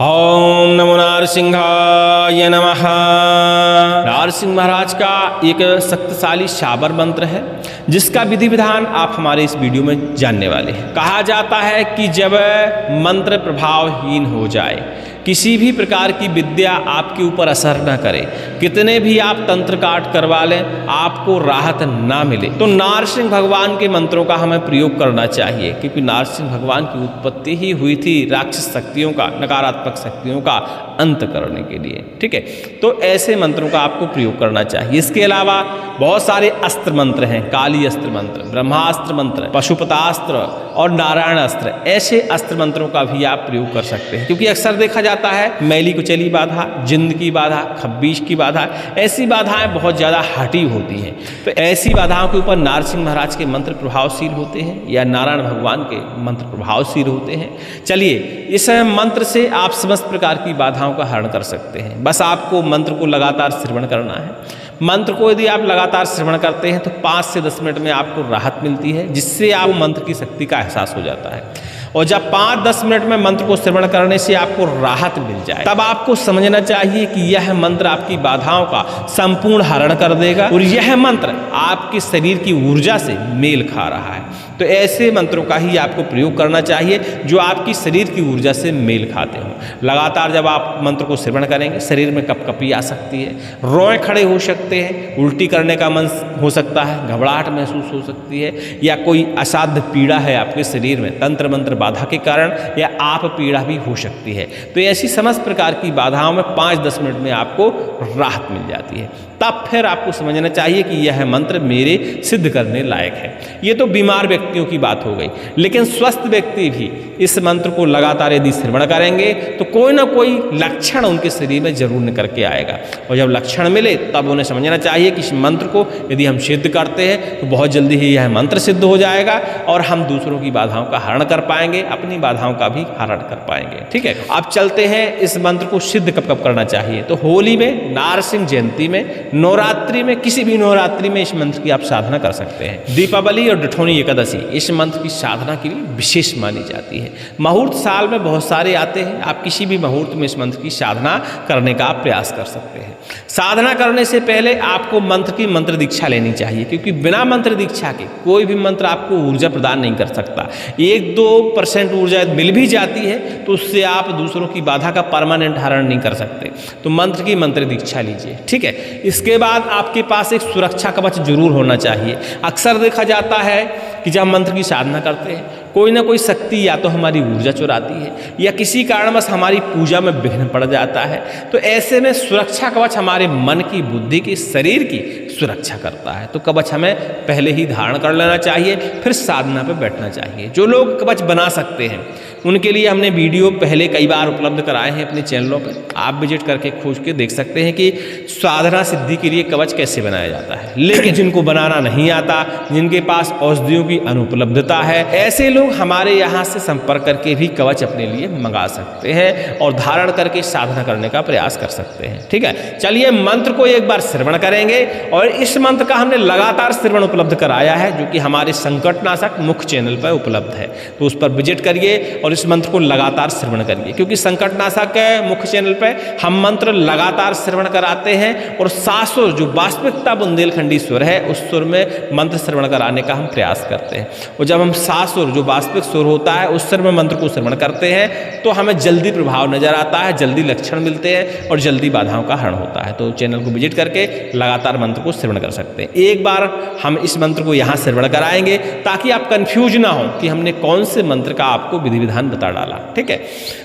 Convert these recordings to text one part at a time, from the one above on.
ओम नमो नारसिंहाय नमः। नारसिंह महाराज का एक शक्तिशाली शाबर मंत्र है जिसका विधि विधान आप हमारे इस वीडियो में जानने वाले हैं। कहा जाता है कि जब मंत्र प्रभावहीन हो जाए, किसी भी प्रकार की विद्या आपके ऊपर असर न करे, कितने भी आप तंत्र काट करवा लें, आपको राहत ना मिले, तो नारसिंह भगवान के मंत्रों का हमें प्रयोग करना चाहिए। क्योंकि नारसिंह भगवान की उत्पत्ति ही हुई थी राक्षस शक्तियों का, नकारात्मक शक्तियों का अंत करने के लिए। ठीक है, तो ऐसे मंत्रों का आपको प्रयोग करना चाहिए। इसके अलावा बहुत सारे अस्त्र मंत्र हैं, काली अस्त्र मंत्र, ब्रह्मास्त्र मंत्र, पशुपतास्त्र और नारायण अस्त्र। ऐसे अस्त्र मंत्रों का भी आप प्रयोग कर सकते हैं। क्योंकि अक्सर देखा जाता है मैली कुचली बाधा, जिंद की बाधा, खब्बीश की बाधा, ऐसी बाधाएं बहुत ज़्यादा हटी होती हैं। तो ऐसी बाधाओं के ऊपर नारसिंह महाराज के मंत्र प्रभावशील होते हैं या नारायण भगवान के मंत्र प्रभावशील होते हैं। चलिए, इस मंत्र से आप समस्त प्रकार की बाधाओं का हरण कर सकते हैं। बस आपको मंत्र को लगातार श्रवण करना है। मंत्र को यदि आप लगातार श्रवण करते हैं तो 5 से 10 मिनट में आपको राहत मिलती है, जिससे आप मंत्र की शक्ति का एहसास हो जाता है। और जब 5-10 मिनट में मंत्र को श्रवण करने से आपको राहत मिल जाए, तब आपको समझना चाहिए कि यह मंत्र आपकी बाधाओं का संपूर्ण हरण कर देगा और यह मंत्र आपके शरीर की ऊर्जा से मेल खा रहा है। तो ऐसे मंत्रों का ही आपको प्रयोग करना चाहिए जो आपकी शरीर की ऊर्जा से मेल खाते हों। लगातार जब आप मंत्र को श्रवण करेंगे, शरीर में कपकपी आ सकती है, रोए खड़े हो सकते हैं, उल्टी करने का मन हो सकता है, घबराहट महसूस हो सकती है, या कोई असाध्य पीड़ा है आपके शरीर में तंत्र मंत्र बाधा के कारण, या आप पीड़ा भी हो सकती है। तो ऐसी समस्त प्रकार की बाधाओं में 5-10 मिनट में आपको राहत मिल जाती है। तब फिर आपको समझना चाहिए कि यह मंत्र मेरे सिद्ध करने लायक है। ये तो बीमार व्यक्तियों की बात हो गई, लेकिन स्वस्थ व्यक्ति भी इस मंत्र को लगातार यदि श्रवण करेंगे तो कोई ना कोई लक्षण उनके शरीर में जरूर निकल के आएगा। और जब लक्षण मिले तब उन्हें समझना चाहिए कि इस मंत्र को यदि हम सिद्ध करते हैं तो बहुत जल्दी ही यह मंत्र सिद्ध हो जाएगा और हम दूसरों की बाधाओं का हरण कर पाएंगे, अपनी बाधाओं का भी हरण कर पाएंगे। ठीक है, अब चलते हैं इस मंत्र को सिद्ध कब कब करना चाहिए। तो होली में, नारसिंह जयंती में, नवरात्रि में, किसी भी नवरात्रि में इस मंत्र की आप साधना कर सकते हैं। दीपावली और जठौनी एकादशी इस मंत्र की साधना के लिए विशेष मानी जाती है। मुहूर्त साल में बहुत सारे आते हैं, आप किसी भी मुहूर्त में इस मंत्र की साधना करने का आप प्रयास कर सकते हैं। साधना करने से पहले आपको मंत्र की मंत्र दीक्षा लेनी चाहिए, क्योंकि बिना मंत्र दीक्षा के कोई भी मंत्र आपको ऊर्जा प्रदान नहीं कर सकता। 1-2% ऊर्जा मिल भी जाती है तो उससे आप दूसरों की बाधा का परमानेंट हरण नहीं कर सकते। तो मंत्र की मंत्र दीक्षा लीजिए। ठीक है, इसके बाद आपके पास एक सुरक्षा कवच जरूर होना चाहिए। अक्सर देखा जाता है कि जब मंत्र की साधना करते हैं कोई ना कोई शक्ति या तो हमारी ऊर्जा चुराती है या किसी कारणवश हमारी पूजा में विघ्न पड़ जाता है। तो ऐसे में सुरक्षा कवच हमारे मन की, बुद्धि की, शरीर की सुरक्षा करता है। तो कवच हमें पहले ही धारण कर लेना चाहिए, फिर साधना पर बैठना चाहिए। जो लोग कवच बना सकते हैं उनके लिए हमने वीडियो पहले कई बार उपलब्ध कराए हैं अपने चैनलों पर, आप विजिट करके खोज के देख सकते हैं कि साधना सिद्धि के लिए कवच कैसे बनाया जाता है। लेकिन जिनको बनाना नहीं आता, जिनके पास औषधियों की अनुपलब्धता है, ऐसे लोग हमारे यहाँ से संपर्क करके भी कवच अपने लिए मंगा सकते हैं और धारण करके साधना करने का प्रयास कर सकते हैं। ठीक है, चलिए मंत्र को एक बार श्रवण करेंगे। और इस मंत्र का हमने लगातार श्रवण उपलब्ध कराया है, जो कि हमारे संकटनाशक मुख्य चैनल पर उपलब्ध है। तो उस पर विजिट करिए और इस मंत्र को लगातार श्रवण करिए, क्योंकि संकटनाशक मुख्य चैनल पे हम मंत्र लगातार श्रवण कराते हैं और सासुर जो वास्तविकता बुंदेलखंडी सुर है उस सुर में मंत्र श्रवण कराने का हम प्रयास करते हैं। और जब हम सासुर जो वास्तविक सुर होता है उस सुर में मंत्र को श्रवण करते हैं तो हमें जल्दी प्रभाव नजर आता है, जल्दी लक्षण मिलते हैं और जल्दी बाधाओं का हरण होता है। तो चैनल को विजिट करके लगातार मंत्र को श्रवण कर सकते हैं। एक बार हम इस मंत्र को यहाँ श्रवण कराएंगे ताकि आप कंफ्यूज ना हो कि हमने कौन से मंत्र का आपको विधि विधान बता डाला। ठीक है,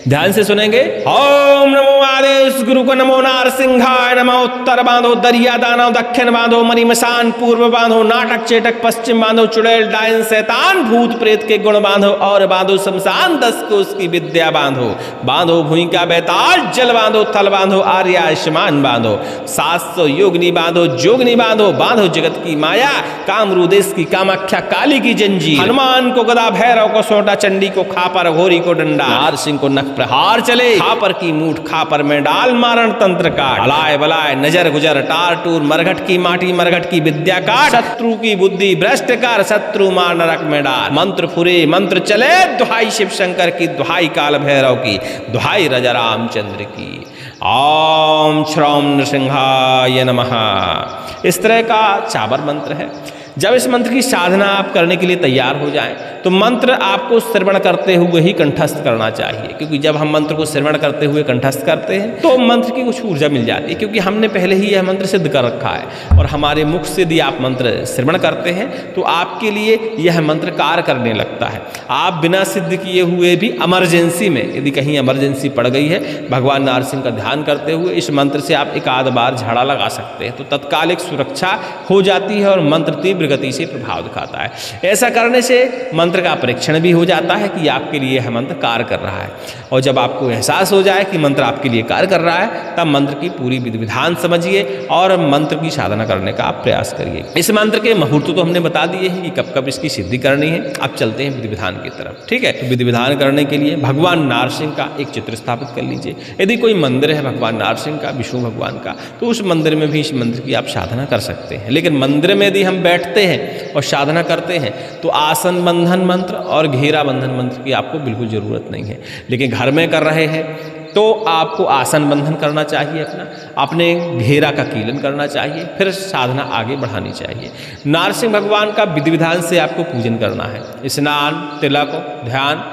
ध्यान से सुनेंगे। ओम नमो आदेश गुरु को नमो नारसिंहाय नमः। उत्तर बांधो दरिया दानव, दक्षिण बांधो मणिमसान, पूर्व बांधो नाटक चेटक, पश्चिम बांधो चुड़ैल डायन शैतान भूत प्रेत के गुण बांधो, और बांधो शमशान 10 को उसकी विद्या बांधो। बांधो भूमि का बेताल, जल बांधो, थल बांधो, आर्य आयुष्मान बांधो, 700 योगनी बांधो, जोगनी बांधो, बांधो जगत की माया, कामरूदेश की कामाख्या काली की जंजीर, हनुमान को गदा, भैरव को सोटा, चंडी को खापर, प्रहोरी को डंडा, नारसिंह को नख प्रहार चले, खापर की मूठ खापर में डाल मारण तंत्र काट, अलाय बलाय नजर गुजर टार टूर, मरघट की माटी मरघट की विद्या काट, शत्रु की बुद्धि भ्रष्ट कर, शत्रु मार नरक में डाल, मंत्र फुरे मंत्र चले, दुहाई शिव शंकर की, दुहाई काल भैरव की, दुहाई राजा रामचंद्र की। ओम श्रौम नृसिंहाय नमः। इस तरह का चाबर मंत्र है। जब इस मंत्र की साधना आप करने के लिए तैयार हो जाएं तो मंत्र आपको श्रवण करते हुए ही कंठस्थ करना चाहिए, क्योंकि जब हम मंत्र को श्रवण करते हुए कंठस्थ करते हैं तो मंत्र की कुछ ऊर्जा मिल जाती है, क्योंकि हमने पहले ही यह मंत्र सिद्ध कर रखा है। और हमारे मुख से यदि आप मंत्र श्रवण करते हैं तो आपके लिए यह मंत्र कार्य करने लगता है। आप बिना सिद्ध किए हुए भी इमरजेंसी में, यदि कहीं इमरजेंसी पड़ गई है, भगवान नारसिंह का ध्यान करते हुए इस मंत्र से आप एक आध बार झाड़ा लगा सकते हैं, तो तत्कालिक सुरक्षा हो जाती है और मंत्र तीव्र गति से प्रभाव दिखाता है। ऐसा करने से मंत्र का परीक्षण भी हो जाता है कि आपके लिए यह मंत्र कार्य कर रहा है। और जब आपको एहसास हो जाए कि मंत्र आपके लिए कार्य कर रहा है, तब मंत्र की पूरी विधि विधान समझिए और मंत्र की साधना करने का आप प्रयास करिए। इस मंत्र के मुहूर्त तो हमने बता दिए हैं कि कब कब इसकी सिद्धि करनी है। अब चलते हैं विधि विधान की तरफ। ठीक है, तो विधि विधान करने के लिए भगवान नारसिंह का एक चित्र स्थापित कर लीजिए। यदि कोई मंदिर है भगवान नारसिंह का, विष्णु भगवान का, तो उस मंदिर में भी इस मंत्र की आप साधना कर सकते हैं। लेकिन मंदिर में यदि हम बैठते हैं और साधना करते हैं तो आसन बंधन मंत्र और घेरा बंधन मंत्र की आपको बिल्कुल ज़रूरत नहीं है। लेकिन घर में कर रहे हैं तो आपको आसन बंधन करना चाहिए, अपने घेरा का कीलन करना चाहिए, फिर साधना आगे बढ़ानी चाहिए। नारसिंह भगवान का विधि विधान से आपको पूजन करना है। स्नान, तिलक, ध्यान,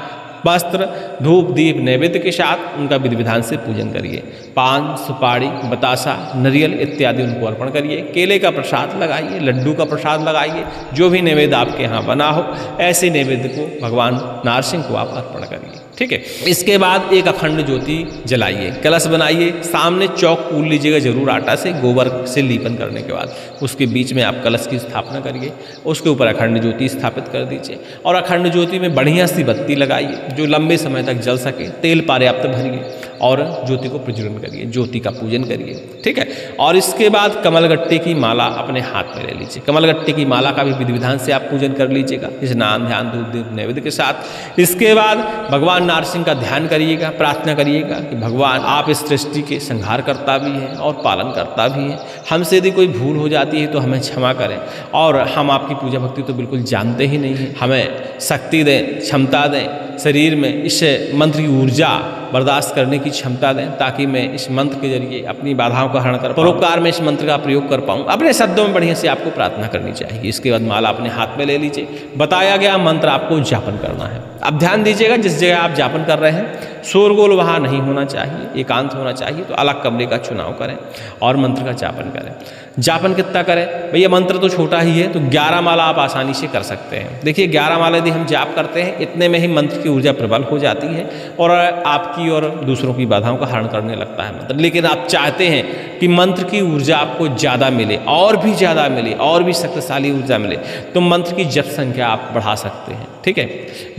वस्त्र, धूप, दीप, नैवेद्य के साथ उनका विधि विधान से पूजन करिए। पान, सुपारी, बतासा, नारियल इत्यादि उनको अर्पण करिए। केले का प्रसाद लगाइए, लड्डू का प्रसाद लगाइए, जो भी नैवेद्य आपके यहाँ बना हो ऐसे नैवेद्य को भगवान नारसिंह को आप अर्पण करिए। ठीक है, इसके बाद एक अखंड ज्योति जलाइए, कलश बनाइए, सामने चौक पूल लीजिएगा जरूर आटा से, गोबर से लीपन करने के बाद उसके बीच में आप कलश की स्थापना करिए, उसके ऊपर अखंड ज्योति स्थापित कर दीजिए और अखंड ज्योति में बढ़िया सी बत्ती लगाइए जो लंबे समय तक जल सके। तेल पर्याप्त भरिए और ज्योति को प्रज्वलन करिए, ज्योति का पूजन करिए। ठीक है, और इसके बाद कमलगट्टे की माला अपने हाथ में ले लीजिए। कमलगट्टे की माला का भी विधि विधान से आप पूजन कर लीजिएगा, स्नान, ध्यान, धूप, दीप, नैवेद्य के साथ। इसके बाद भगवान नारसिंह का ध्यान करिएगा, प्रार्थना करिएगा कि भगवान आप इस सृष्टि के संहार करता भी हैं और पालन करता भी हैं। हमसे यदि कोई भूल हो जाती है तो हमें क्षमा करें, और हम आपकी पूजा भक्ति तो बिल्कुल जानते ही नहीं हैं। हमें शक्ति दें, क्षमता दें, शरीर में इस मंत्र की ऊर्जा बर्दाश्त करने की क्षमता दें, ताकि मैं इस मंत्र के जरिए अपनी बाधाओं का हरण कर परोपकार में इस मंत्र का प्रयोग कर पाऊँ। अपने शब्दों में बढ़िया से आपको प्रार्थना करनी चाहिए। इसके बाद माला अपने हाथ में ले लीजिए। बताया गया मंत्र आपको जापन करना है। अब ध्यान दीजिएगा, जिस जगह आप जापन कर रहे हैं शोरगोल वहाँ नहीं होना चाहिए, एकांत होना चाहिए। तो अलग कमरे का चुनाव करें और मंत्र का जापन करें। जापन कितना करें भैया? मंत्र तो छोटा ही है, तो 11 माला आप आसानी से कर सकते हैं। देखिए 11 माला यदि हम जाप करते हैं, इतने में ही मंत्र की ऊर्जा प्रबल हो जाती है और आपकी और दूसरों की बाधाओं का हरण करने लगता है मंत्र। लेकिन आप चाहते हैं कि मंत्र की ऊर्जा आपको ज़्यादा मिले, और भी ज़्यादा मिले, और भी शक्तिशाली ऊर्जा मिले, तो मंत्र की जप संख्या आप बढ़ा सकते हैं। ठीक है,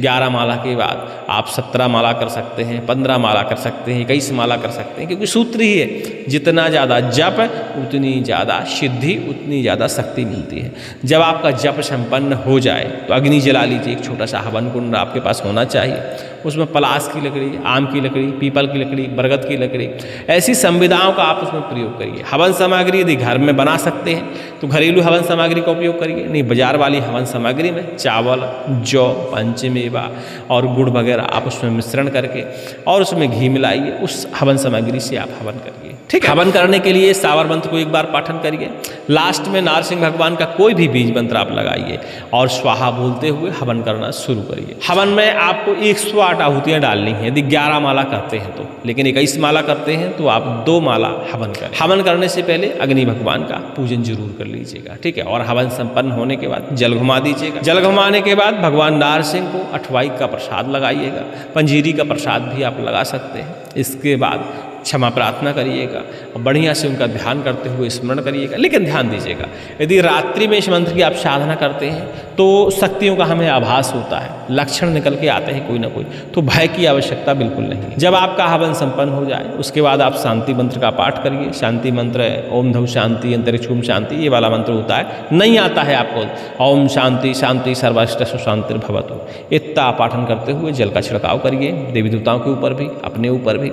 11 माला के बाद आप 17 माला कर सकते हैं, 15 माला कर सकते हैं, 21 माला कर सकते हैं, क्योंकि सूत्र ही है, जितना ज़्यादा जप उतनी ज़्यादा सिद्धि, उतनी ज़्यादा शक्ति मिलती है। जब आपका जप संपन्न हो जाए तो अग्नि जला लीजिए। एक छोटा सा हवन कुंड आपके पास होना चाहिए, उसमें पलाश की लकड़ी, आम की लकड़ी, पीपल की लकड़ी, बरगद की लकड़ी, ऐसी संविधाओं का आप उसमें प्रयोग करिए। हवन सामग्री यदि घर में बना सकते हैं तो घरेलू हवन सामग्री का उपयोग करिए, नहीं बाजार वाली हवन सामग्री में चावल, जौ, पंचमेवा और गुड़ वगैरह आप उसमें मिश्रण करके और उसमें घी मिलाइए, उस हवन सामग्री से आप हवन करिए। ठीक है, हवन करने के लिए सावर मंत्र को एक बार पाठन करिए। लास्ट में नारसिंह भगवान का कोई भी बीज मंत्र आप लगाइए और स्वाहा बोलते हुए हवन करना शुरू करिए। हवन में आपको 108 आहुतियाँ डालनी है यदि 11 माला करते हैं तो, लेकिन 21 माला करते हैं तो आप 2 माला हवन करें। हवन करने से पहले अग्नि भगवान का पूजन जरूर कर लीजिएगा। ठीक है, और हवन संपन्न होने के बाद जल घुमा दीजिएगा। जल घुमाने के बाद भगवान नारसिंह को अठवाई का प्रसाद लगाइएगा, पंजीरी का प्रसाद भी आप लगा सकते हैं। इसके बाद क्षमा प्रार्थना करिएगा और बढ़िया से उनका ध्यान करते हुए स्मरण करिएगा। लेकिन ध्यान दीजिएगा, यदि रात्रि में इस मंत्र की आप साधना करते हैं तो शक्तियों का हमें आभास होता है, लक्षण निकल के आते हैं कोई ना कोई, तो भय की आवश्यकता बिल्कुल नहीं है। जब आपका हवन संपन्न हो जाए उसके बाद आप शांति मंत्र का पाठ करिए। शांति मंत्र है ओम धव शांति अंतरिक्षुम शांति, ये वाला मंत्र होता है। नहीं आता है आपको ओम शांति शांति सर्वाष्टस्व शांतिर्भवतु, इतना पाठन करते हुए जल का छिड़काव करिए देवी देवताओं के ऊपर भी, अपने ऊपर भी।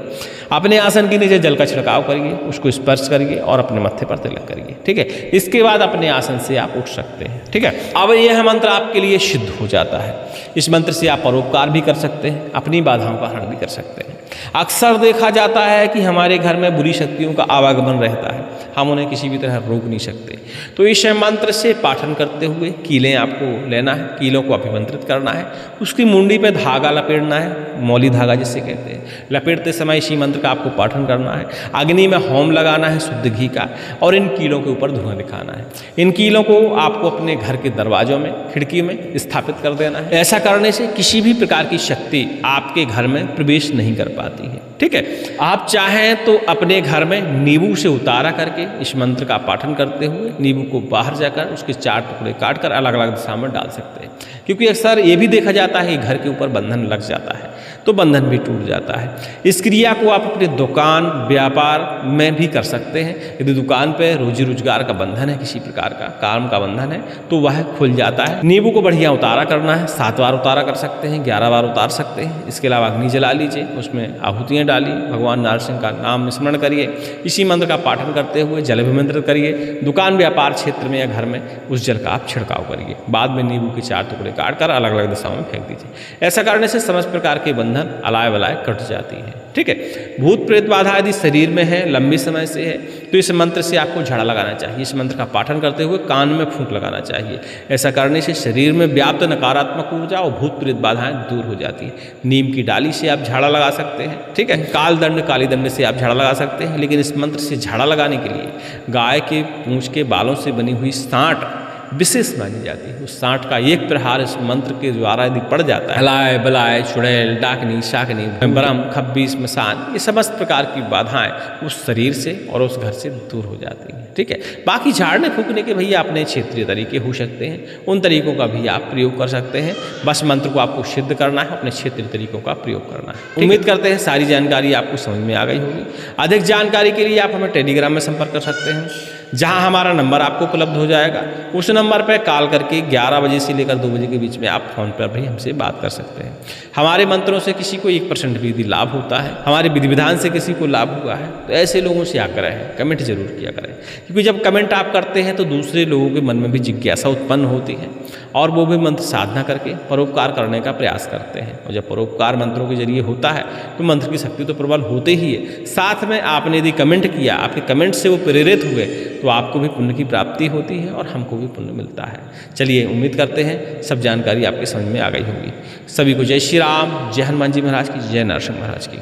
अपने आसन के नीचे जल का छिड़काव करिए, उसको स्पर्श करिए और अपने मत्थे पर तिलक करिए। ठीक है, इसके बाद अपने आसन से आप उठ सकते हैं। ठीक है, अब यह मंत्र आपके लिए सिद्ध हो जाता है। इस मंत्र से आप परोपकार भी कर सकते हैं, अपनी बाधाओं का हरण भी कर सकते हैं। अक्सर देखा जाता है कि हमारे घर में बुरी शक्तियों का आवागमन रहता है, हम उन्हें किसी भी तरह रोक नहीं सकते। तो इस मंत्र से पाठन करते हुए कीलें आपको लेना है, कीलों को अभिमंत्रित करना है, उसकी मुंडी पे धागा लपेटना है, मौली धागा जिसे कहते हैं। लपेटते समय इसी मंत्र का आपको पाठन करना है। अग्नि में होम लगाना है शुद्ध घी का, और इन कीलों के ऊपर धुआं दिखाना है। इन कीलों को आपको अपने घर के दरवाजों में, खिड़की में स्थापित कर देना है। ऐसा करने से किसी भी प्रकार की शक्ति आपके घर में प्रवेश नहीं कर पाती है। ठीक है, आप चाहें तो अपने घर में नींबू से उतारा करके इस मंत्र का पाठन करते हुए नींबू को बाहर जाकर उसके 4 टुकड़े काटकर अलग अलग दिशा में डाल सकते हैं, क्योंकि अक्सर ये भी देखा जाता है कि घर के ऊपर बंधन लग जाता है तो बंधन भी टूट जाता है। इस क्रिया को आप अपने दुकान व्यापार में भी कर सकते हैं। यदि दुकान पे रोजी रोजगार का बंधन है, किसी प्रकार का काम का बंधन है, तो वह खुल जाता है। नींबू को बढ़िया उतारा करना है, 7 बार उतारा कर सकते हैं, 11 बार उतार सकते हैं। इसके अलावा अग्नि जला लीजिए, उसमें आहुतियाँ डालिए, भगवान नारसिंह का नाम स्मरण करिए, इसी मंत्र का पाठन करते हुए जल अभिमंत्रित करिए। दुकान व्यापार क्षेत्र में या घर में उस जल का आप छिड़काव करिए। बाद में नींबू के 4 टुकड़े काटकर अलग अलग दिशाओं में फेंक दीजिए। ऐसा करने से समस्त प्रकार के बंधन अलाय वलाय कट जाती है। ठीक है, भूत प्रेत बाधा यदि शरीर में है, लंबी समय से है, तो इस मंत्र से आपको झाड़ा लगाना चाहिए। इस मंत्र का पाठन करते हुए कान में फूंक लगाना चाहिए। ऐसा करने से शरीर में व्याप्त नकारात्मक ऊर्जा और भूत प्रेत बाधाएं दूर हो जाती हैं। नीम की डाली से आप झाड़ा लगा सकते हैं। ठीक है, काल दंड काली दंड से आप झाड़ा लगा सकते हैं, लेकिन इस मंत्र से झाड़ा लगाने के लिए गाय के पूंछ के बालों से बनी हुई सांट विशेष मानी जाती है। उस सांट का एक प्रहार इस मंत्र के द्वारा यदि पड़ जाता है, हलाय बलाय चुड़ैल डाकनी शाकनी ब्रह्म खब्बीस मसान, ये समस्त प्रकार की बाधाएं उस शरीर से और उस घर से दूर हो जाती हैं। ठीक है, बाकी झाड़ने फूकने के भैया अपने क्षेत्रीय तरीके हो सकते हैं, उन तरीकों का भी आप प्रयोग कर सकते हैं। बस मंत्र को आपको सिद्ध करना है, अपने क्षेत्रीय तरीकों का प्रयोग करना है। उम्मीद करते हैं सारी जानकारी आपको समझ में आ गई होगी। अधिक जानकारी के लिए आप हमें टेलीग्राम में संपर्क कर सकते हैं, जहां हमारा नंबर आपको उपलब्ध हो जाएगा। उस नंबर पर कॉल करके 11 बजे से लेकर 2 बजे के बीच में आप फोन पर भी हमसे बात कर सकते हैं। हमारे मंत्रों से किसी को 1% भी यदि लाभ होता है, हमारे विधि विधान से किसी को लाभ हुआ है, तो ऐसे लोगों से आग्रह है कमेंट जरूर किया करें, क्योंकि जब कमेंट आप करते हैं तो दूसरे लोगों के मन में भी जिज्ञासा उत्पन्न होती है और वो भी मंत्र साधना करके परोपकार करने का प्रयास करते हैं। और जब परोपकार मंत्रों के जरिए होता है तो मंत्र की शक्ति तो प्रबल होते ही है। साथ में आपने यदि कमेंट किया, आपके कमेंट से वो प्रेरित हुए, तो आपको भी पुण्य की प्राप्ति होती है और हमको भी पुण्य मिलता है। चलिए, उम्मीद करते हैं सब जानकारी आपके समझ में आ गई होगी। सभी को जय श्री राम, जय हनुमान जी महाराज की, जय नरसिंह महाराज की।